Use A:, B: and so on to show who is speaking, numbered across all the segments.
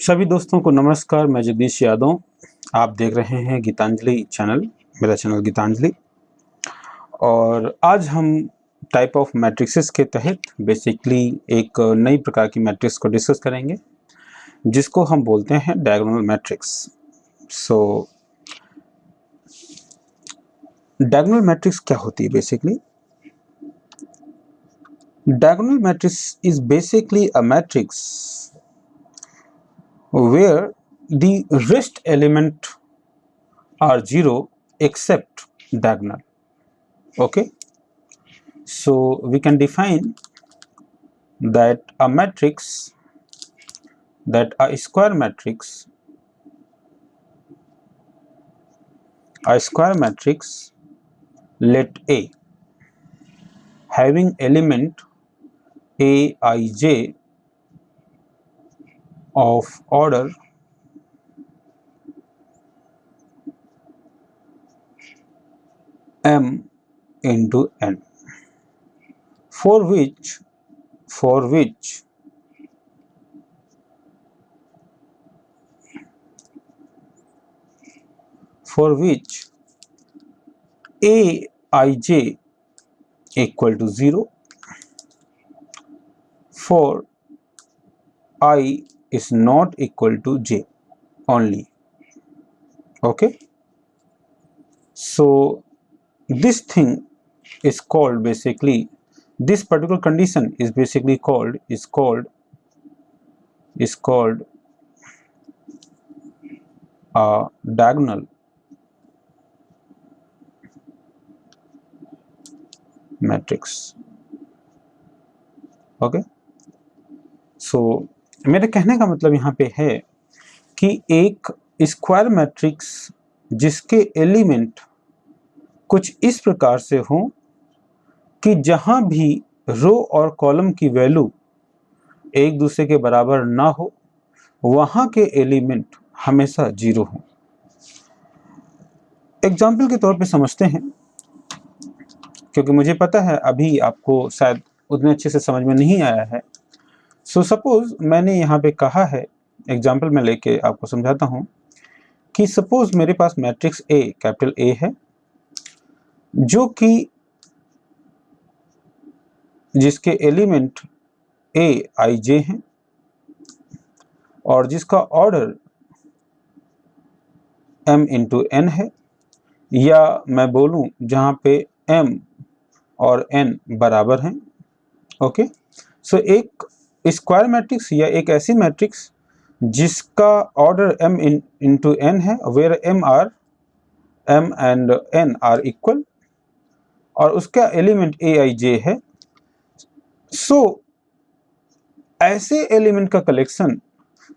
A: सभी दोस्तों को नमस्कार। मैं जगदीश यादव। आप देख रहे हैं गीतांजलि चैनल, मेरा चैनल गीतांजलि। और आज हम टाइप ऑफ मैट्रिक्सेस के तहत बेसिकली एक नई प्रकार की मैट्रिक्स को डिस्कस करेंगे जिसको हम बोलते हैं डायगोनल मैट्रिक्स। सो डायगोनल मैट्रिक्स क्या होती है? Basically diagonal matrix is basically a matrix where the rest element are zero except diagonal. Okay, so we can define that a matrix, that a square matrix let A having element Aij of order m into n, for which Aij equal to 0 for I is not equal to j only. Okay, so this thing is called, basically this particular condition is basically called a diagonal matrix. Okay, so मेरे कहने का मतलब यहाँ पे है कि एक square matrix जिसके एलिमेंट कुछ इस प्रकार से हों कि जहाँ भी रो और कॉलम की वैल्यू एक दूसरे के बराबर ना हो, वहाँ के एलिमेंट हमेशा जीरो हों। एग्जाम्पल के तौर पे समझते हैं, क्योंकि मुझे पता है अभी आपको शायद उतने अच्छे से समझ में नहीं आया है। सो सपोज मैंने यहाँ पे कहा है, एग्जाम्पल में लेके आपको समझाता हूँ कि सपोज मेरे पास मैट्रिक्स ए, कैपिटल ए है, जो कि जिसके एलिमेंट ए आई जे हैं और जिसका ऑर्डर m इंटू एन है, या मैं बोलूं जहां पे m और n बराबर हैं। ओके, सो एक स्क्वायर मैट्रिक्स या एक ऐसी मैट्रिक्स जिसका ऑर्डर m इंटू एन है, where m and n are equal, और उसका एलिमेंट ए आई जे है। सो ऐसे एलिमेंट का कलेक्शन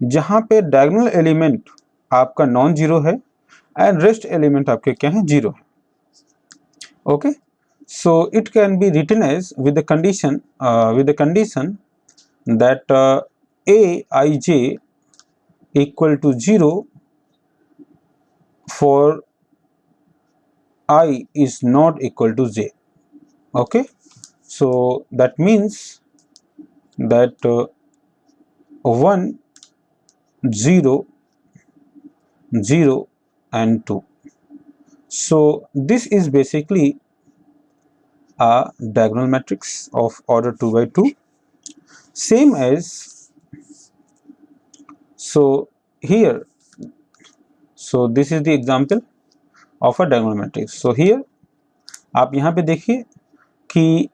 A: जहां पे डायगोनल एलिमेंट आपका नॉन जीरो है एंड रेस्ट एलिमेंट आपके क्या है? जीरो है। Okay, so it can be written as with the condition that Aij equal to 0 for I is not equal to j. Okay, so that means that 1 0 0 and 2. So this is basically a diagonal matrix of order 2 by 2, same as, so here, so this is the example of a diagonal matrix. So here आप यहाँ पे देखिए कि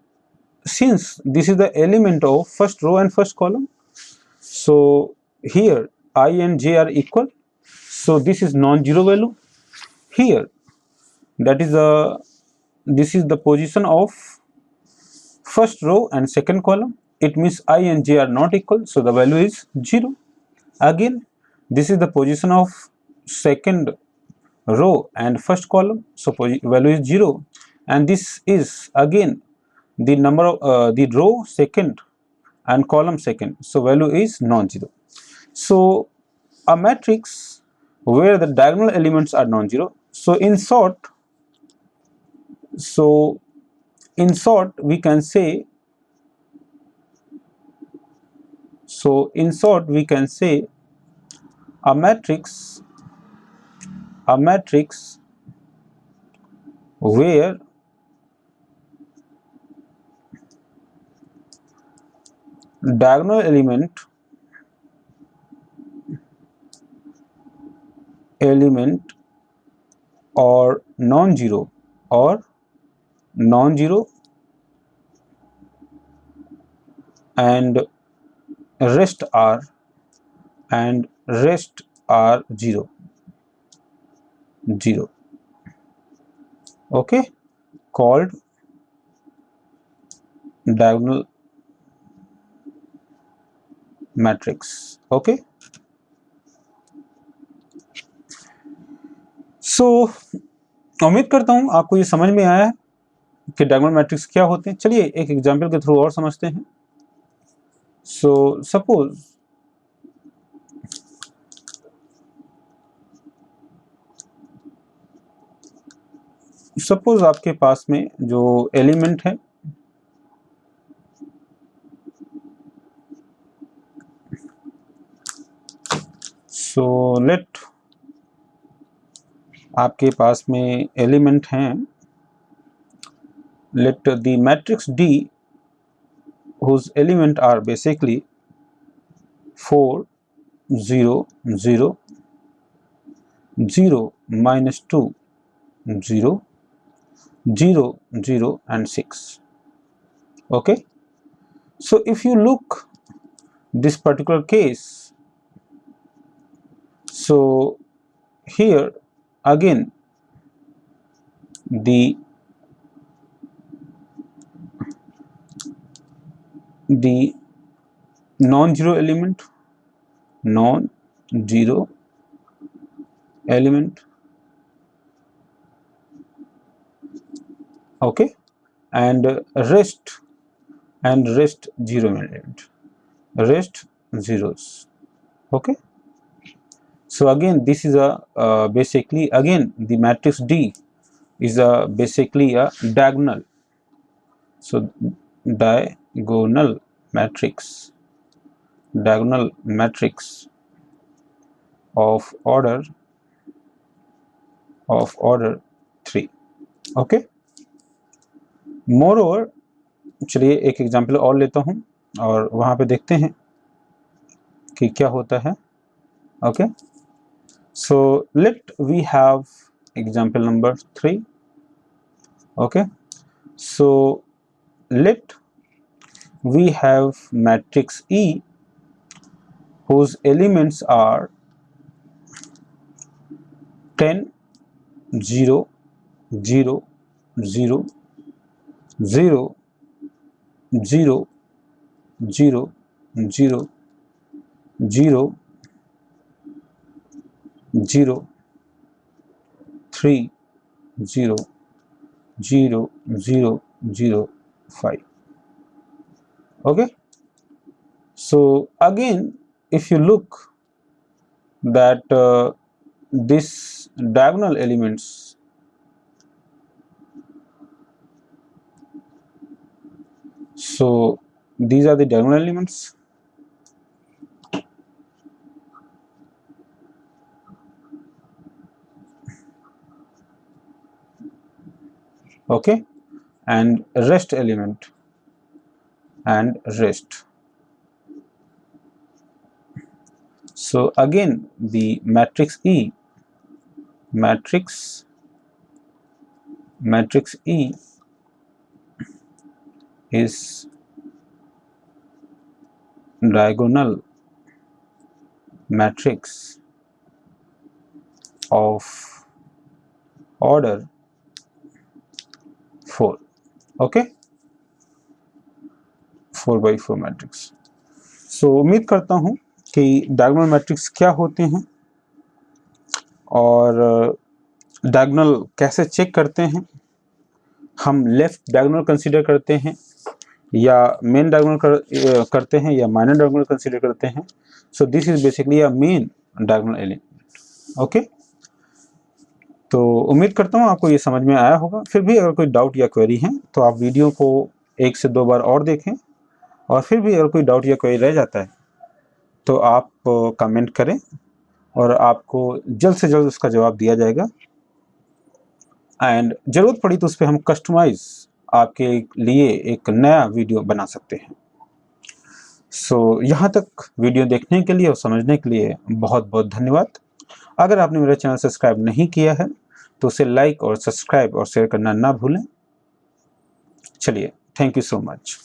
A: since this is the element of first row and first column, so here I and j are equal, so this is non-zero value. Here that is this is the position of first row and second column, it means I and j are not equal, so the value is 0. Again, this is the position of second row and first column, so value is 0, and this is again the number of the row second and column second, so value is non-zero. So a matrix where the diagonal elements are non-zero, so in short we can say, a matrix where diagonal element or non-zero and rest are zero. Okay, called diagonal matrix. Okay, सो उम्मीद करता हूं आपको ये समझ में आया है कि डायगोनल मैट्रिक्स क्या होते हैं। चलिए एक एग्जांपल के थ्रू और समझते हैं। सो सपोज आपके पास में जो एलिमेंट है सो लेट आपके पास में एलिमेंट हैं, let the matrix D whose element are basically 4 0 0 0 minus 2 0 0 0 and 6. Okay, so if you look this particular case, so here again the non-zero element, okay, and rest zero element, rest zeros. Okay, so again this is a basically again the matrix D is a basically a diagonal, so diagonal matrix of order 3. Okay, moreover चलिए एक example और लेता हूं और वहां पे देखते हैं कि क्या होता है। Okay, so let we have example number 3. Okay, so let we have matrix E whose elements are 10 0 0 0 0 0 0 0 0 0 3 0 0 0 0 5. Okay, so again if you look that this diagonal elements so these are the diagonal elements. Okay, and rest element and rest. So again the matrix E is diagonal matrix of order 4. Okay, 4x4 matrix. So उम्मीद करता हूं कि diagonal matrix क्या होते हैं और diagonal कैसे check करते हैं। हम लेफ्ट डायगोनल कंसीडर करते हैं या मेन डायगोनल करते हैं या माइनर डायगोनल कंसीडर करते हैं। So this is basically a main diagonal element. Okay, तो उम्मीद करता हूँ आपको ये समझ में आया होगा। फिर भी अगर कोई डाउट या क्वेरी है तो आप वीडियो को 1 से 2 बार और देखें और फिर भी अगर कोई डाउट या क्वेरी रह जाता है तो आप कमेंट करें और आपको जल्द से जल्द उसका जवाब दिया जाएगा। एंड ज़रूरत पड़ी तो उस पर हम कस्टमाइज आपके लिए एक नया वीडियो बना सकते हैं। सो यहाँ तक वीडियो देखने के लिए और समझने के लिए बहुत बहुत धन्यवाद। अगर आपने मेरा चैनल सब्सक्राइब नहीं किया है तो उसे लाइक और सब्सक्राइब और शेयर करना ना भूलें। चलिए, थैंक यू सो मच।